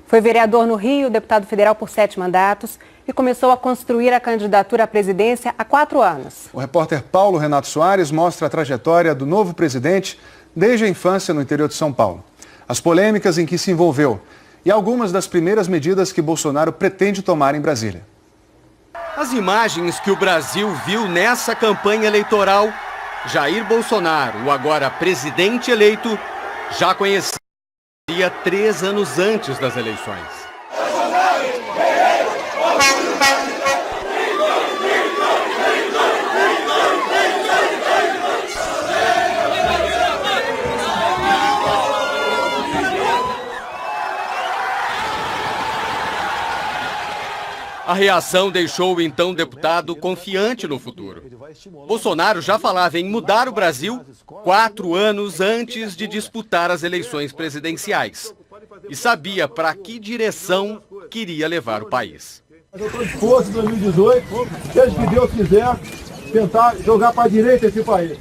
Foi vereador no Rio, deputado federal por 7 mandatos e começou a construir a candidatura à presidência há 4 anos. O repórter Paulo Renato Soares mostra a trajetória do novo presidente desde a infância no interior de São Paulo. As polêmicas em que se envolveu e algumas das primeiras medidas que Bolsonaro pretende tomar em Brasília. As imagens que o Brasil viu nessa campanha eleitoral, Jair Bolsonaro, o agora presidente eleito, já conhecia 3 anos antes das eleições. A reação deixou o então deputado confiante no futuro. Bolsonaro já falava em mudar o Brasil 4 anos antes de disputar as eleições presidenciais. E sabia para que direção queria levar o país. Eu estou disposto em 2018, seja que Deus quiser, tentar jogar para a direita esse país.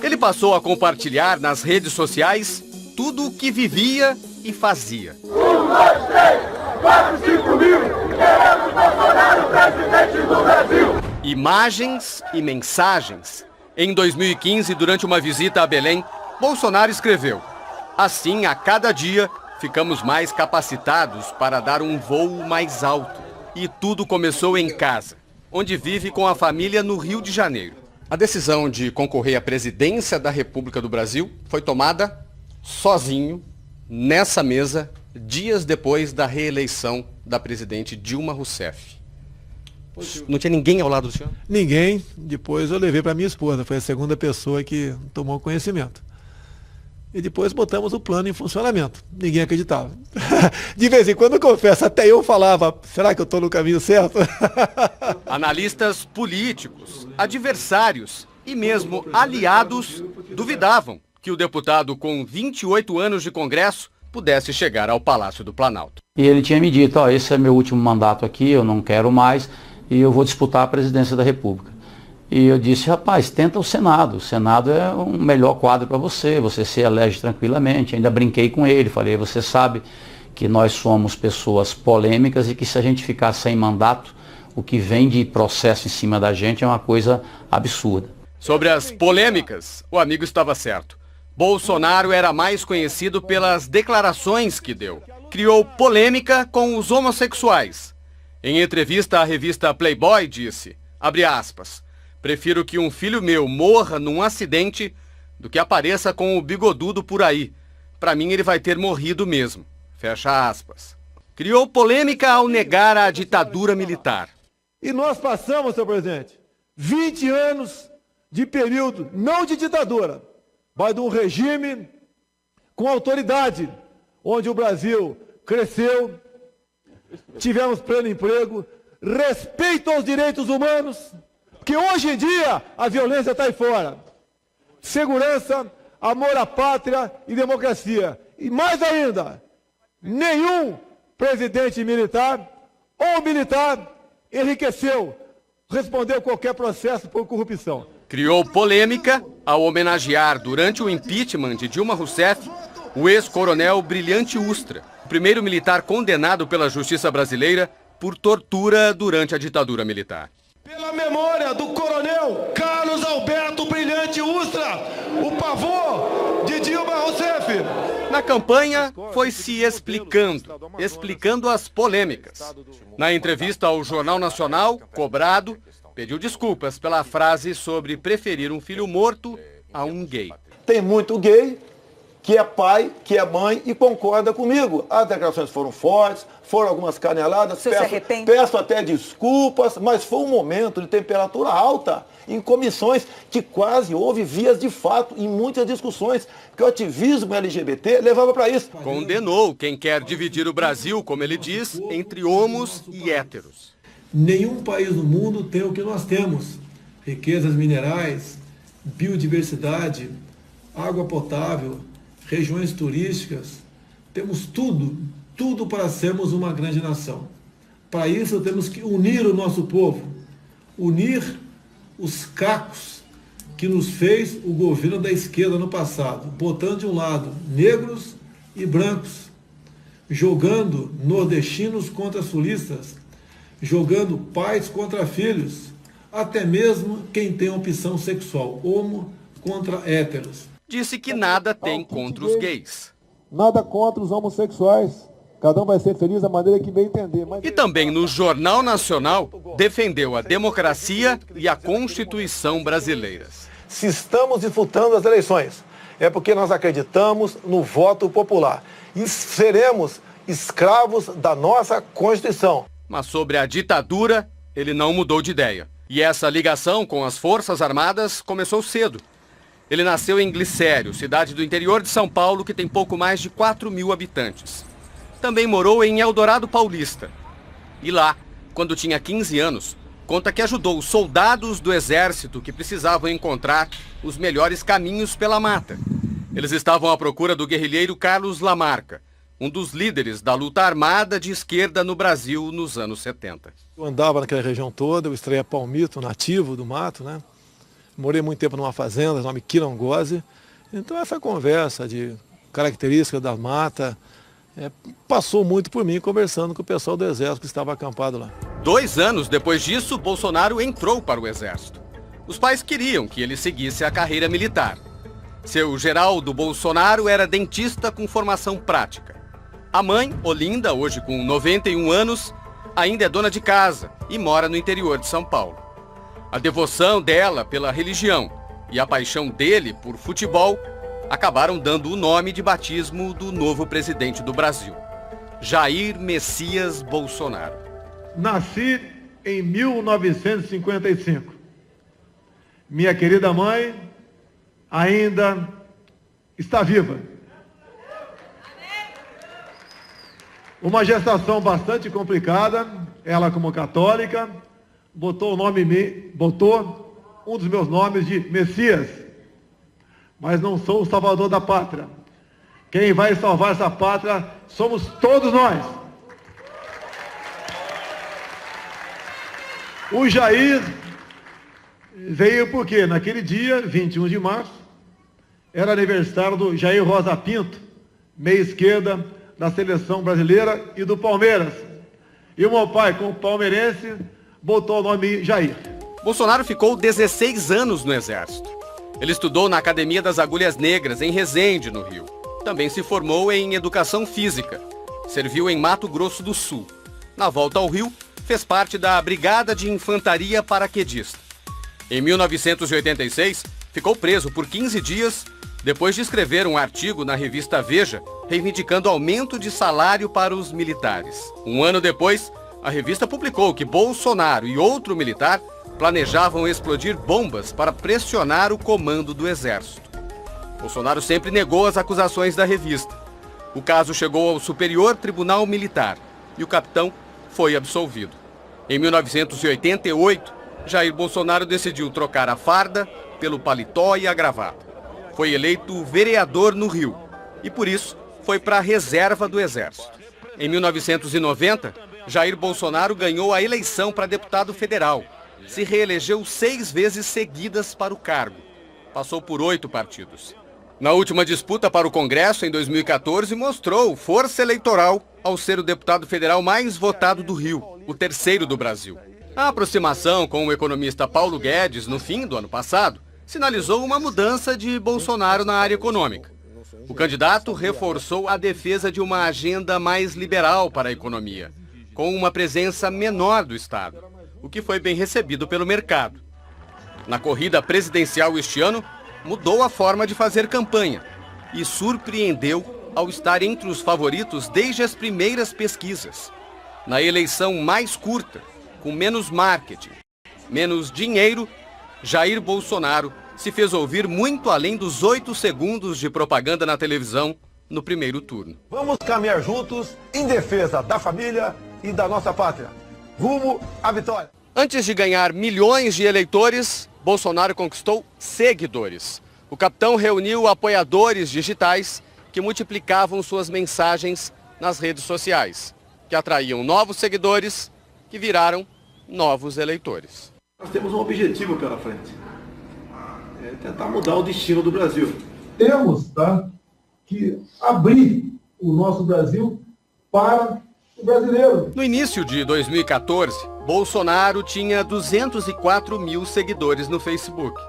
Ele passou a compartilhar nas redes sociais tudo o que vivia e fazia. 1, 2, 3, 4, 5 mil, queremos Bolsonaro presidente do Brasil. Imagens e mensagens. Em 2015, durante uma visita a Belém, Bolsonaro escreveu: assim, a cada dia, ficamos mais capacitados para dar um voo mais alto. E tudo começou em casa, onde vive com a família no Rio de Janeiro. A decisão de concorrer à presidência da República do Brasil foi tomada sozinho, nessa mesa, dias depois da reeleição da presidente Dilma Rousseff. Não tinha ninguém ao lado do senhor? Ninguém. Depois eu levei para minha esposa, foi a segunda pessoa que tomou conhecimento. E depois botamos o plano em funcionamento. Ninguém acreditava. De vez em quando eu confesso, até eu falava, será que eu estou no caminho certo? Analistas políticos, adversários e mesmo aliados duvidavam que o deputado com 28 anos de Congresso pudesse chegar ao Palácio do Planalto. E ele tinha me dito, ó, esse é meu último mandato aqui, eu não quero mais e eu vou disputar a presidência da República. E eu disse, rapaz, tenta o Senado é um melhor quadro para você se elege tranquilamente. Ainda brinquei com ele, falei, você sabe que nós somos pessoas polêmicas e que se a gente ficar sem mandato, o que vem de processo em cima da gente é uma coisa absurda. Sobre as polêmicas, o amigo estava certo. Bolsonaro era mais conhecido pelas declarações que deu. Criou polêmica com os homossexuais. Em entrevista à revista Playboy, disse, abre aspas, prefiro que um filho meu morra num acidente do que apareça com o bigodudo por aí. Para mim, ele vai ter morrido mesmo. Fecha aspas. Criou polêmica ao negar a ditadura militar. E nós passamos, senhor presidente, 20 anos de período, não de ditadura, mas de um regime com autoridade, onde o Brasil cresceu, tivemos pleno emprego, respeito aos direitos humanos, que hoje em dia a violência está aí fora. Segurança, amor à pátria e democracia. E mais ainda, nenhum presidente militar ou militar enriqueceu, respondeu qualquer processo por corrupção. Criou polêmica ao homenagear, durante o impeachment de Dilma Rousseff, o ex-coronel Brilhante Ustra, o primeiro militar condenado pela justiça brasileira por tortura durante a ditadura militar. Pela memória do coronel Carlos Alberto Brilhante Ustra, o pavor de Dilma Rousseff. Na campanha, foi se explicando as polêmicas. Na entrevista ao Jornal Nacional, cobrado, pediu desculpas pela frase sobre preferir um filho morto a um gay. Tem muito gay que é pai, que é mãe e concorda comigo. As declarações foram fortes, foram algumas caneladas, peço até desculpas, mas foi um momento de temperatura alta em comissões que quase houve vias de fato em muitas discussões, que o ativismo LGBT levava para isso. Condenou quem quer dividir o Brasil, como ele diz, entre homos e héteros. Nenhum país no mundo tem o que nós temos. Riquezas minerais, biodiversidade, água potável, regiões turísticas, temos tudo para sermos uma grande nação. Para isso temos que unir o nosso povo, unir os cacos que nos fez o governo da esquerda no passado, botando de um lado negros, e brancos, jogando nordestinos contra sulistas, jogando pais contra filhos, até mesmo quem tem opção sexual, homo contra héteros. Disse que nada tem contra os gays. Nada contra os homossexuais. Cada um vai ser feliz da maneira que bem entender. E também no Jornal Nacional defendeu a democracia e a Constituição brasileiras. Se estamos disputando as eleições, é porque nós acreditamos no voto popular. E seremos escravos da nossa Constituição. Mas sobre a ditadura, ele não mudou de ideia. E essa ligação com as Forças Armadas começou cedo. Ele nasceu em Glicério, cidade do interior de São Paulo, que tem pouco mais de 4.000 habitantes. Também morou em Eldorado Paulista. E lá, quando tinha 15 anos, conta que ajudou os soldados do exército que precisavam encontrar os melhores caminhos pela mata. Eles estavam à procura do guerrilheiro Carlos Lamarca, um dos líderes da luta armada de esquerda no Brasil nos anos 70. Eu andava naquela região toda, eu extraía palmito nativo do mato, né? Morei muito tempo numa fazenda, nome Quilongose. Então essa conversa de características da mata passou muito por mim conversando com o pessoal do exército que estava acampado lá. 2 anos depois disso, Bolsonaro entrou para o exército. Os pais queriam que ele seguisse a carreira militar. Seu Geraldo Bolsonaro era dentista com formação prática. A mãe, Olinda, hoje com 91 anos, ainda é dona de casa e mora no interior de São Paulo. A devoção dela pela religião e a paixão dele por futebol acabaram dando o nome de batismo do novo presidente do Brasil, Jair Messias Bolsonaro. Nasci em 1955. Minha querida mãe ainda está viva. Uma gestação bastante complicada, ela como católica, botou um dos meus nomes de Messias, mas não sou o salvador da pátria. Quem vai salvar essa pátria somos todos nós. O Jair veio porque naquele dia, 21 de março, era aniversário do Jair Rosa Pinto, meia esquerda da seleção brasileira e do Palmeiras. E o meu pai, como palmeirense, botou o nome Jair. Bolsonaro ficou 16 anos no Exército. Ele estudou na Academia das Agulhas Negras, em Resende, no Rio. Também se formou em Educação Física. Serviu em Mato Grosso do Sul. Na volta ao Rio, fez parte da Brigada de Infantaria Paraquedista. Em 1986, ficou preso por 15 dias depois de escrever um artigo na revista Veja, reivindicando aumento de salário para os militares. Um ano depois, a revista publicou que Bolsonaro e outro militar planejavam explodir bombas para pressionar o comando do Exército. Bolsonaro sempre negou as acusações da revista. O caso chegou ao Superior Tribunal Militar e o capitão foi absolvido. Em 1988, Jair Bolsonaro decidiu trocar a farda pelo paletó e a gravata. Foi eleito vereador no Rio e, por isso, foi para a reserva do Exército. Em 1990, Jair Bolsonaro ganhou a eleição para deputado federal. Se reelegeu 6 vezes seguidas para o cargo. Passou por 8 partidos. Na última disputa para o Congresso, em 2014, mostrou força eleitoral ao ser o deputado federal mais votado do Rio, o terceiro do Brasil. A aproximação com o economista Paulo Guedes, no fim do ano passado, sinalizou uma mudança de Bolsonaro na área econômica. O candidato reforçou a defesa de uma agenda mais liberal para a economia, com uma presença menor do Estado, o que foi bem recebido pelo mercado. Na corrida presidencial este ano, mudou a forma de fazer campanha e surpreendeu ao estar entre os favoritos desde as primeiras pesquisas. Na eleição mais curta, com menos marketing, menos dinheiro, Jair Bolsonaro se fez ouvir muito além dos 8 segundos de propaganda na televisão no primeiro turno. Vamos caminhar juntos em defesa da família e da nossa pátria. Rumo à vitória. Antes de ganhar milhões de eleitores, Bolsonaro conquistou seguidores. O capitão reuniu apoiadores digitais que multiplicavam suas mensagens nas redes sociais, que atraíam novos seguidores que viraram novos eleitores. Nós temos um objetivo pela frente. É tentar mudar o destino do Brasil. Temos que abrir o nosso Brasil para o brasileiro. No início de 2014, Bolsonaro tinha 204 mil seguidores no Facebook.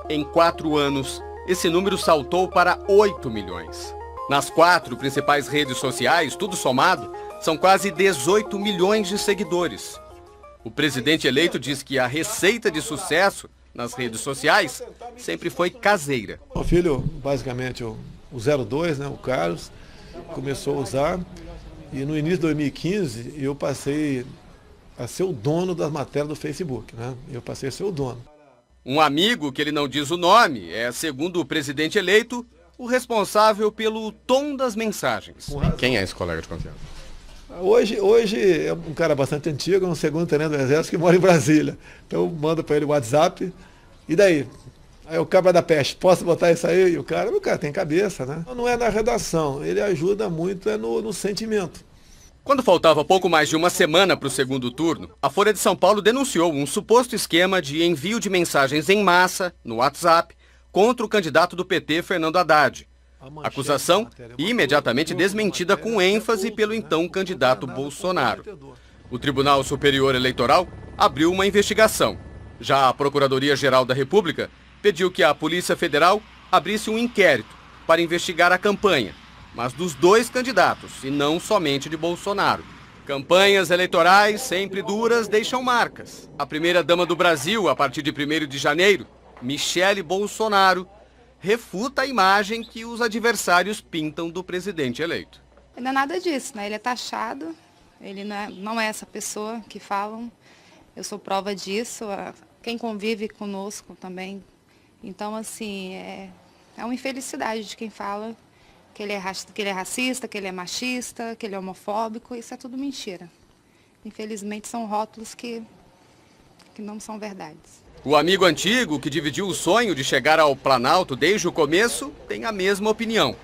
Em 4 anos, esse número saltou para 8 milhões. Nas 4 principais redes sociais, tudo somado, são quase 18 milhões de seguidores. O presidente eleito diz que a receita de sucesso nas redes sociais sempre foi caseira. O filho, basicamente, o 02, né, o Carlos, começou a usar e no início de 2015 eu passei a ser o dono das matérias do Facebook, né? Eu passei a ser o dono. Um amigo, que ele não diz o nome, é, segundo o presidente eleito, o responsável pelo tom das mensagens. Quem é esse colega de confiança? Hoje é um cara bastante antigo, é um segundo-tenente do Exército que mora em Brasília. Então eu mando para ele o WhatsApp, e daí? Aí o cabra da peste, posso botar isso aí? E o cara tem cabeça, né? Não é na redação, ele ajuda muito no sentimento. Quando faltava pouco mais de uma semana para o segundo turno, a Folha de São Paulo denunciou um suposto esquema de envio de mensagens em massa, no WhatsApp, contra o candidato do PT, Fernando Haddad. Acusação imediatamente desmentida com ênfase pelo então candidato Bolsonaro. O Tribunal Superior Eleitoral abriu uma investigação. Já a Procuradoria-Geral da República pediu que a Polícia Federal abrisse um inquérito para investigar a campanha, mas dos 2 candidatos e não somente de Bolsonaro. Campanhas eleitorais sempre duras deixam marcas. A primeira-dama do Brasil, a partir de 1º de janeiro, Michele Bolsonaro, refuta a imagem que os adversários pintam do presidente eleito. Não é nada disso, né? Ele é taxado, ele não é essa pessoa que falam. Eu sou prova disso, quem convive conosco também. Então, assim, é uma infelicidade de quem fala que ele é racista, que ele é machista, que ele é homofóbico. Isso é tudo mentira. Infelizmente, são rótulos que não são verdades. O amigo antigo, que dividiu o sonho de chegar ao Planalto desde o começo, tem a mesma opinião.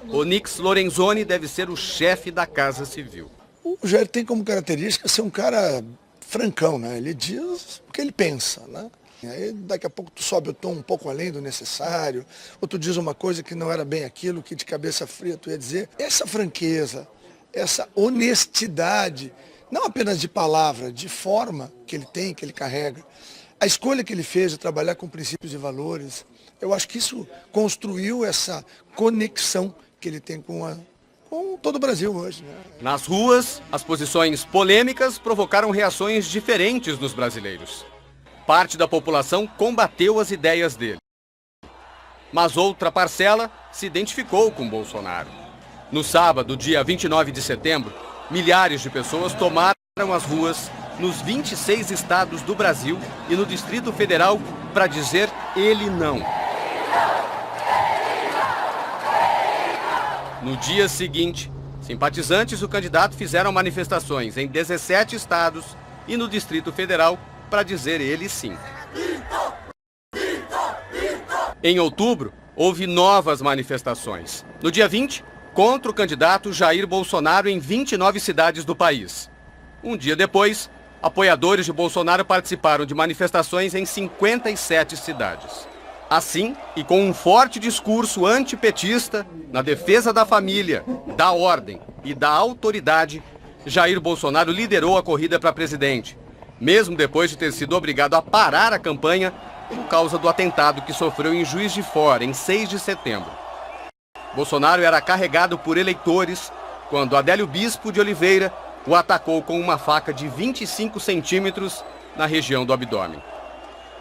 Onyx Lorenzoni deve ser o chefe da Casa Civil. O Jair tem como característica ser um cara francão, né? Ele diz o que ele pensa, né? Aí daqui a pouco tu sobe o tom um pouco além do necessário, ou tu diz uma coisa que não era bem aquilo, que de cabeça fria tu ia dizer. Essa franqueza, essa honestidade, não apenas de palavra, de forma que ele tem, que ele carrega, a escolha que ele fez de trabalhar com princípios e valores, eu acho que isso construiu essa conexão que ele tem com todo o Brasil hoje, né? Nas ruas, as posições polêmicas provocaram reações diferentes nos brasileiros. Parte da população combateu as ideias dele. Mas outra parcela se identificou com Bolsonaro. No sábado, dia 29 de setembro, milhares de pessoas tomaram as ruas nos 26 estados do Brasil e no Distrito Federal para dizer ele não. No dia seguinte, simpatizantes do candidato fizeram manifestações em 17 estados e no Distrito Federal para dizer ele sim. Em outubro, houve novas manifestações. No dia 20, contra o candidato Jair Bolsonaro em 29 cidades do país. Um dia depois, apoiadores de Bolsonaro participaram de manifestações em 57 cidades. Assim, e com um forte discurso antipetista na defesa da família, da ordem e da autoridade, Jair Bolsonaro liderou a corrida para presidente, mesmo depois de ter sido obrigado a parar a campanha por causa do atentado que sofreu em Juiz de Fora, em 6 de setembro. Bolsonaro era carregado por eleitores quando Adélio Bispo de Oliveira o atacou com uma faca de 25 centímetros na região do abdômen.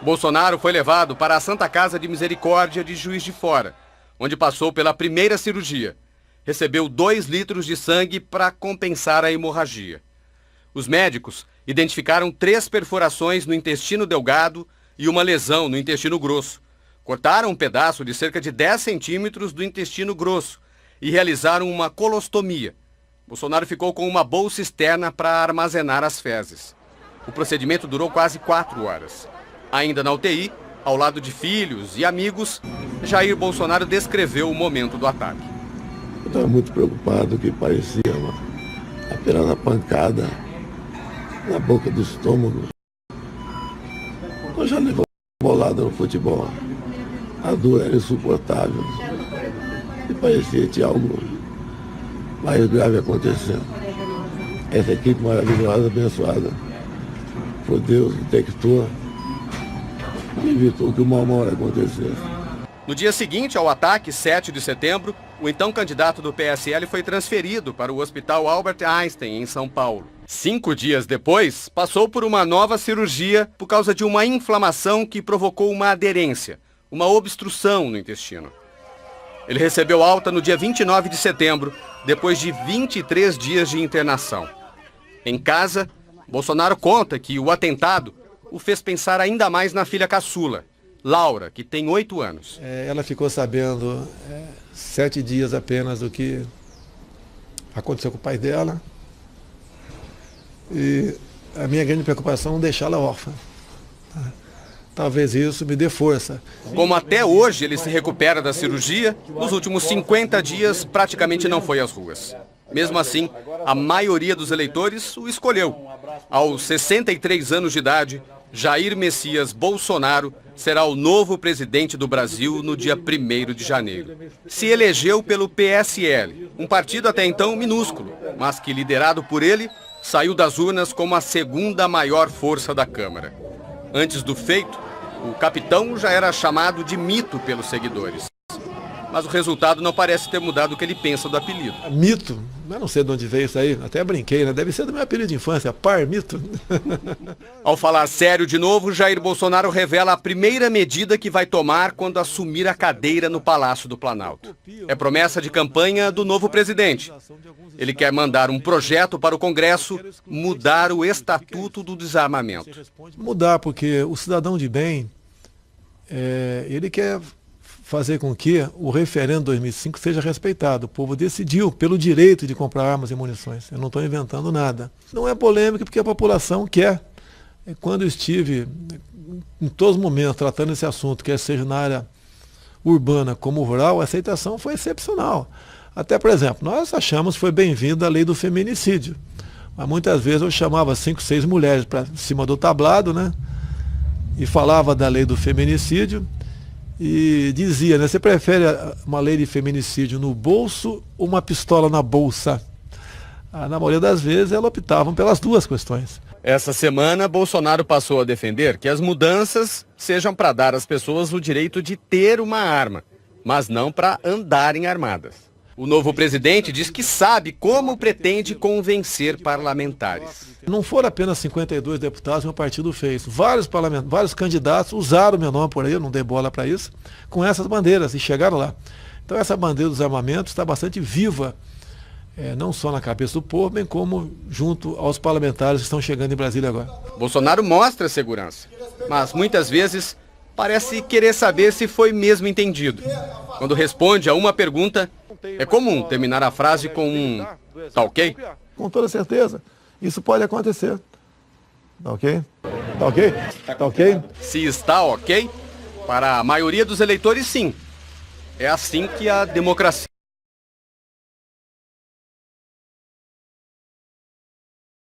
Bolsonaro foi levado para a Santa Casa de Misericórdia de Juiz de Fora, onde passou pela primeira cirurgia. Recebeu 2 litros de sangue para compensar a hemorragia. Os médicos identificaram 3 perfurações no intestino delgado e uma lesão no intestino grosso. Cortaram um pedaço de cerca de 10 centímetros do intestino grosso e realizaram uma colostomia. Bolsonaro ficou com uma bolsa externa para armazenar as fezes. O procedimento durou quase 4 horas. Ainda na UTI, ao lado de filhos e amigos, Jair Bolsonaro descreveu o momento do ataque. Eu estava muito preocupado, que parecia apenas uma pancada na boca do estômago. Eu já levou bolada no futebol. A dor era insuportável. E parecia que tinha algo mais grave acontecendo. Essa equipe maravilhosa, abençoada por Deus, detectou e evitou que uma hora acontecesse. No dia seguinte ao ataque, 7 de setembro, o então candidato do PSL foi transferido para o Hospital Albert Einstein, em São Paulo. 5 dias depois, passou por uma nova cirurgia por causa de uma inflamação que provocou uma aderência, uma obstrução no intestino. Ele recebeu alta no dia 29 de setembro, depois de 23 dias de internação. Em casa, Bolsonaro conta que o atentado o fez pensar ainda mais na filha caçula, Laura, que tem 8 anos. Ela ficou sabendo 7 dias apenas do que aconteceu com o pai dela. E a minha grande preocupação é deixá-la órfã. Talvez isso me dê força. Como até hoje ele se recupera da cirurgia, nos últimos 50 dias praticamente não foi às ruas. Mesmo assim, a maioria dos eleitores o escolheu. Aos 63 anos de idade, Jair Messias Bolsonaro será o novo presidente do Brasil no dia 1º de janeiro. Se elegeu pelo PSL, um partido até então minúsculo, mas que, liderado por ele, saiu das urnas como a segunda maior força da Câmara. Antes do feito, o capitão já era chamado de mito pelos seguidores. Mas o resultado não parece ter mudado o que ele pensa do apelido. Mito? Eu não sei de onde veio isso aí, até brinquei, né? Deve ser do meu apelido de infância, Par Mito. Ao falar sério de novo, Jair Bolsonaro revela a primeira medida que vai tomar quando assumir a cadeira no Palácio do Planalto. É promessa de campanha do novo presidente. Ele quer mandar um projeto para o Congresso mudar o Estatuto do Desarmamento. Mudar, porque o cidadão de bem, ele quer fazer com que o referendo de 2005 seja respeitado. O povo decidiu pelo direito de comprar armas e munições. Eu não estou inventando nada. Não é polêmica porque a população quer. Quando eu estive em todos os momentos tratando esse assunto, quer seja na área urbana como rural, a aceitação foi excepcional. Até, por exemplo, nós achamos que foi bem-vinda a lei do feminicídio. Mas muitas vezes eu chamava 5, 6 mulheres para cima do tablado, né? E falava da lei do feminicídio. E dizia, né, você prefere uma lei de feminicídio no bolso ou uma pistola na bolsa? Na maioria das vezes, elas optavam pelas duas questões. Essa semana, Bolsonaro passou a defender que as mudanças sejam para dar às pessoas o direito de ter uma arma, mas não para andarem armadas. O novo presidente diz que sabe como pretende convencer parlamentares. Não foram apenas 52 deputados que o partido fez. Vários candidatos usaram o meu nome por aí, eu não dei bola para isso, com essas bandeiras e chegaram lá. Então essa bandeira dos armamentos está bastante viva, não só na cabeça do povo, bem como junto aos parlamentares que estão chegando em Brasília agora. Bolsonaro mostra segurança, mas muitas vezes parece querer saber se foi mesmo entendido. Quando responde a uma pergunta, é comum terminar a frase com um "tá ok?". Com toda certeza, isso pode acontecer. Tá ok? Tá ok? Tá ok? Se está ok, para a maioria dos eleitores, sim. É assim que a democracia